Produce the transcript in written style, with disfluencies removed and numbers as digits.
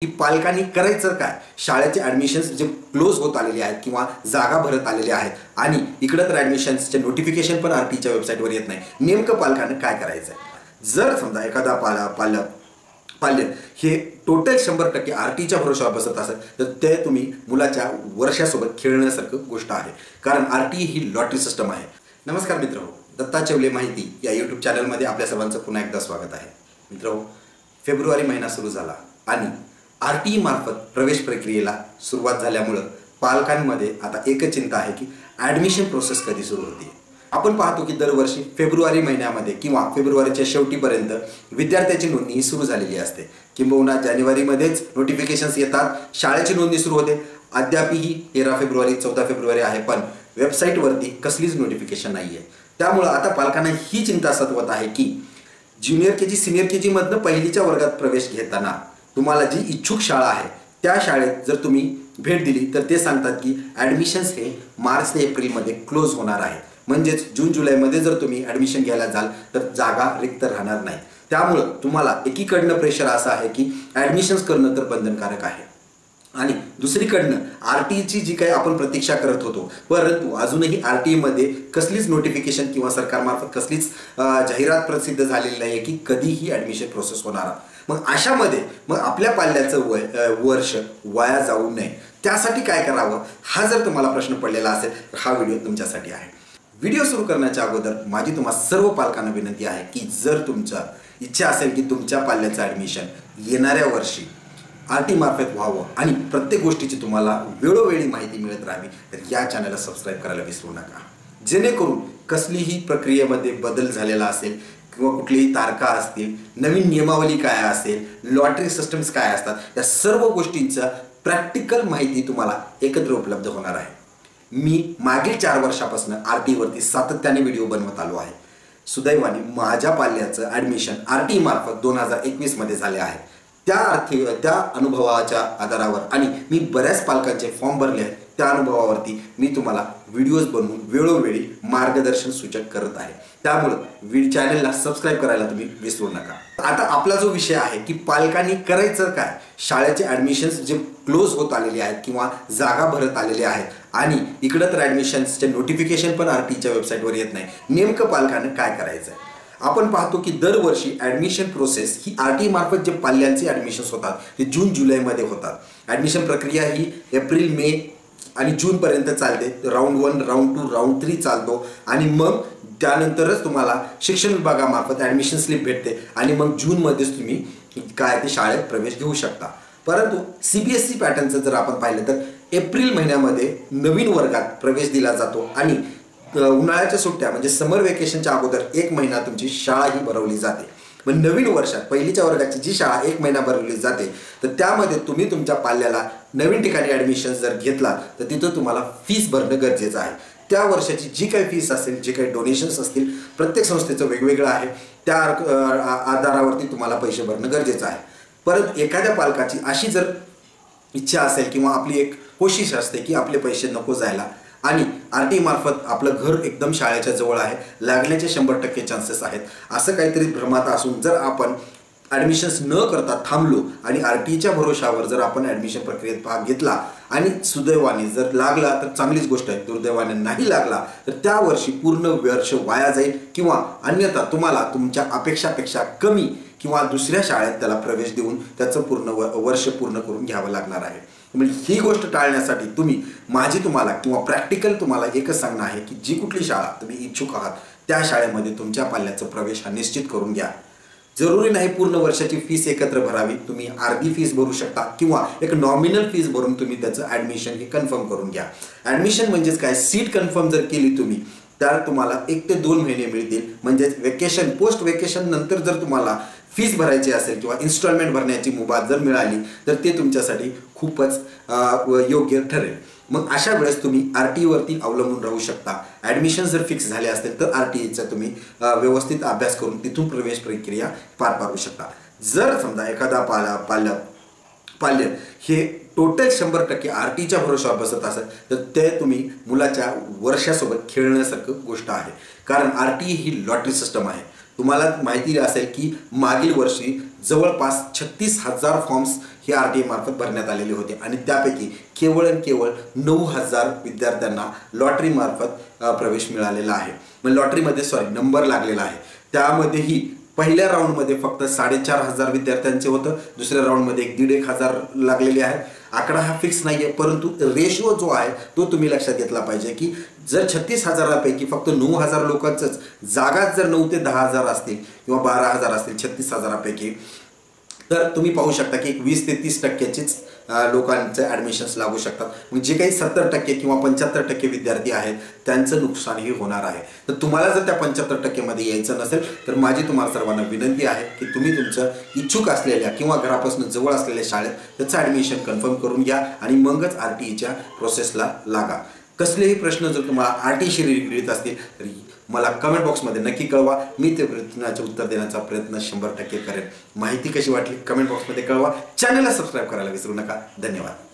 की पालकांनी करायचं काय? शाळेचे ॲडमिशन्स जे क्लोज होत आलेले आहेत किंवा जागा भरत आलेल्या आहेत आणि इकडं तर ॲडमिशन्सचे नोटिफिकेशन पण आरटीच्या वेबसाईटवर येत नाही. नेमकं पालकांनी काय करायचं आहे? जर समजा एखादा पाल्य हे टोटल 100% आरटीच्या भरोशावर बसत असेल तर ते तुम्ही मुलाच्या वर्षासोबत खेळण्यासारखं गोष्ट आहे. कारण आरटी ही लॉटरी सिस्टम आहे. नमस्कार मित्रांनो, दत्ता चेवले माहिती या यूट्यूब चॅनलमध्ये आपल्या सर्वांचं पुन्हा एकदा स्वागत आहे. मित्रांनो, फेब्रुवारी महिना सुरू झाला आणि आरटी मार्फत प्रवेश प्रक्रियेला सुरुवात झाल्यामुळं पालकांमध्ये आता एकच चिंता आहे की ॲडमिशन प्रोसेस कधी सुरू होते. आपण पाहतो की दरवर्षी फेब्रुवारी महिन्यामध्ये किंवा फेब्रुवारीच्या शेवटीपर्यंत विद्यार्थ्याची नोंदणी सुरू झालेली असते. किंबहुना जानेवारीमध्येच नोटिफिकेशन्स येतात, शाळेची नोंदणी सुरू होते. अद्यापही 13 फेब्रुवारी 14 फेब्रुवारी आहे, पण वेबसाईटवरती कसलीच नोटिफिकेशन नाही आहे. त्यामुळं आता पालकांना ही चिंता सतवत आहे की junior K G senior K जीमधनं पहिलीच्या वर्गात प्रवेश घेताना तुम्हाला जी इच्छुक शाळा आहे त्या शाळेत जर तुम्ही भेट दिली तर ते सांगतात की ॲडमिशन्स हे मार्च ते एप्रिलमध्ये क्लोज होणार आहे. म्हणजेच जून जुलैमध्ये जर तुम्ही ॲडमिशन घ्यायला जाल तर जागा रिक्त राहणार नाही. त्यामुळं तुम्हाला एकीकडनं प्रेशर असं आहे की ॲडमिशन्स करणं तर बंधनकारक आहे आणि दुसरीकडनं आरटीची जी काही आपण प्रतीक्षा करत होतो, परंतु अजूनही आरटीमध्ये कसलीच नोटिफिकेशन किंवा सरकारमार्फत कसलीच जाहिरात प्रसिद्ध झालेली नाही की कधीही ॲडमिशन प्रोसेस होणार. मग अशामध्ये आपल्या पाल्याचं वर्ष वाया जाऊ नये त्यासाठी काय करावं, हा जर तुम्हाला प्रश्न पडलेला असेल तर हा व्हिडिओ तुमच्यासाठी आहे. व्हिडिओ सुरू करण्याच्या अगोदर माझी तुम्हाला सर्व पालकांना विनंती आहे की जर तुमच्या इच्छा असेल की तुमच्या पाल्याचं ॲडमिशन येणाऱ्या वर्षी आरटी मार्फत व्हावं आणि प्रत्येक गोष्टीची तुम्हाला वेळोवेळी माहिती मिळत राहावी तर या चॅनलला सबस्क्राईब करायला विसरू नका. जेणेकरून कसलीही प्रक्रियेमध्ये बदल झालेला असेल किंवा कुठलीही तारखा असतील, नवीन नियमावली काय असेल, लॉटरी सिस्टम्स काय असतात, या सर्व गोष्टींचा प्रॅक्टिकल माहिती तुम्हाला एकत्र उपलब्ध होणार आहे. मी मागील 4 वर्षापासून आरटीवरती सातत्याने व्हिडिओ बनवत आलो आहे. सुदैवाने माझ्या पाल्याचं ॲडमिशन आरटी मार्फत 2021 मध्ये झाले आहे. त्या अनुभवाच्या आधारावर आणि मी बऱ्याच पालकांचे फॉर्म भरले आहेत, त्या अनुभवावरती मी तुम्हाला व्हिडिओज बनवून वेळोवेळी मार्गदर्शन सूचक करत आहे. त्यामुळं चॅनलला सबस्क्राईब करायला तुम्ही विसरू नका. आता आपला जो विषय आहे की पालकांनी करायचं काय? शाळेचे ॲडमिशन्स जे क्लोज होत आलेले आहेत किंवा जागा भरत आलेले आहेत आणि इकडं तर ॲडमिशन्सचे नोटिफिकेशन पण आरटीच्या वेबसाईटवर येत नाही. नेमकं पालकांनी काय करायचं आहे? आपण पाहतो की दरवर्षी ॲडमिशन प्रोसेस ही आरटी मार्फत जे पाल्यांचे ॲडमिशन्स होतात ते जून जुलैमध्ये होतात. ॲडमिशन प्रक्रिया ही एप्रिल मे आणि जूनपर्यंत चालते. राऊंड 1, राऊंड 2, राऊंड 3 चालतो आणि मग त्यानंतरच तुम्हाला शिक्षण विभागामार्फत ॲडमिशन स्लिप भेटते आणि मग जूनमध्येच तुम्ही काय ते शाळेत प्रवेश घेऊ शकता. परंतु CBSE पॅटर्नचं जर आपण पाहिलं तर एप्रिल महिन्यामध्ये नवीन वर्गात प्रवेश दिला जातो आणि उन्हाळ्याच्या सुट्ट्या म्हणजे समर वेकेशनच्या अगोदर 1 महिना तुमची शाळा ही भरवली जाते. मग नवीन वर्षात पहिलीच्या वर्गाची जी शाळा 1 महिना भरवली जाते तर त्यामध्ये तुम्ही तुमच्या पाल्याला नवीन ठिकाणी ॲडमिशन जर घेतला तर तिथं तुम्हाला फीस भरणं गरजेचं आहे. त्या वर्षाची जी काही फीस असेल, जे काही डोनेशन्स असतील, प्रत्येक संस्थेचं वेगवेगळं आहे, त्या आधारावरती तुम्हाला पैसे भरणं गरजेचं आहे. परत एखाद्या पालकाची अशी जर इच्छा असेल किंवा आपली एक कोशिश असते की आपले पैसे नको जायला आणि आरटी मार्फत आपलं घर एकदम शाळेच्या जवळ आहे, लागण्याचे 100% चान्सेस आहेत, असं काहीतरी भ्रमात असून जर आपण ॲडमिशन्स न करता थांबलो आणि आरटीच्या भरोशावर जर आपण ॲडमिशन प्रक्रियेत भाग घेतला आणि सुदैवाने जर लागला तर चांगलीच गोष्ट आहे, दुर्दैवाने नाही लागला तर त्या वर्षी पूर्ण वर्ष वाया जाईल किंवा अन्यथा तुम्हाला तुमच्या अपेक्षापेक्षा कमी किंवा दुसऱ्या शाळेत त्याला प्रवेश देऊन त्याचं पूर्ण वर्ष पूर्ण करून घ्यावं लागणार आहे. म्हणजे ही गोष्ट टाळण्यासाठी तुम्हाला किंवा प्रॅक्टिकल तुम्हाला एकच सांगणं आहे की जी कुठली शाळा तुम्ही इच्छुक आहात त्या शाळेमध्ये तुमच्या पाल्याचा प्रवेश हा निश्चित करून घ्या. जरुरी नाही पूर्ण वर्षाची फीस एकत्र भरावी, तुम्ही अर्धी फीस भरू शकता किंवा एक नॉमिनल फीस भरून तुम्ही त्याचं ॲडमिशन हे कन्फर्म करून घ्या. ॲडमिशन म्हणजेच काय, सीट कन्फर्म जर केली तुम्ही तर तुम्हाला 1 ते 2 महिने मिळतील. म्हणजेच वेकेशन पोस्ट वेकेशन नंतर जर तुम्हाला फीस भरायची असेल किंवा इन्स्टॉलमेंट भरण्याची मुभा जर मिळाली तर ते तुमच्यासाठी खूपच योग्य ठरेल. मग अशा वेळेस तुम्ही आरटीवरती अवलंबून राहू शकता. ॲडमिशन जर फिक्स झाले असतील तर आरटीचा तुम्ही व्यवस्थित अभ्यास करून तिथून प्रवेश प्रक्रिया पार पाडू शकता. जर समजा एखादा पाल्य हे टोटल 100% आरटीच्या भरोशावर बसत असेल तर ते तुम्ही मुलाच्या वर्षासोबत खेळण्यासारखं गोष्ट आहे. कारण आरटी ही लॉटरी सिस्टम आहे. तुम्हाला माहिती असेल की मागील वर्षी जवळपास 36,000 फॉर्म्स हे RTI मार्फत भरण्यात आलेले होते आणि त्यापैकी केवळ 9,000 विद्यार्थ्यांना लॉटरी मार्फत प्रवेश मिळालेला आहे. मग लॉटरीमध्ये नंबर लागलेला आहे. त्यामध्येही पहिल्या राऊंडमध्ये फक्त 4,500 विद्यार्थ्यांचे होतं, दुसऱ्या राऊंडमध्ये 1,500 लागलेले आहेत. आकडा हा फिक्स नाही आहे, परंतु रेशो जो आहे तो तुम्ही लक्षात घेतला पाहिजे की जर 36,000पैकी फक्त 9,000 लोकांचंच जागा जर 9 ते 10,000 असतील किंवा 12,000 असतील 36,000पैकी, तर तुम्ही पाहू शकता की 20 ते 30% लोकांचे ॲडमिशन्स लागू शकतात. मग जे काही 70% किंवा 75% विद्यार्थी आहेत त्यांचं नुकसानही होणार आहे. तर तुम्हाला जर त्या 75% मध्ये यायचं नसेल तर माझी तुम्हाला सर्वांना विनंती आहे की तुम्ही तुमचं इच्छुक असलेल्या किंवा घरापासून जवळ असलेल्या शाळेत त्याचं ॲडमिशन कन्फर्म करून घ्या आणि मगच RTIच्या प्रोसेसला लागा. कसलेही प्रश्न जर तुम्हाला RTIशी रिलेटेड असतील तर मला कमेंट बॉक्समध्ये नक्की कळवा. मी ते प्रश्नाचे उत्तर देण्याचा प्रयत्न 100% करेन. माहिती कशी वाटली कमेंट बॉक्समध्ये कळवा. चॅनलला सबस्क्राईब करायला विसरू नका. धन्यवाद.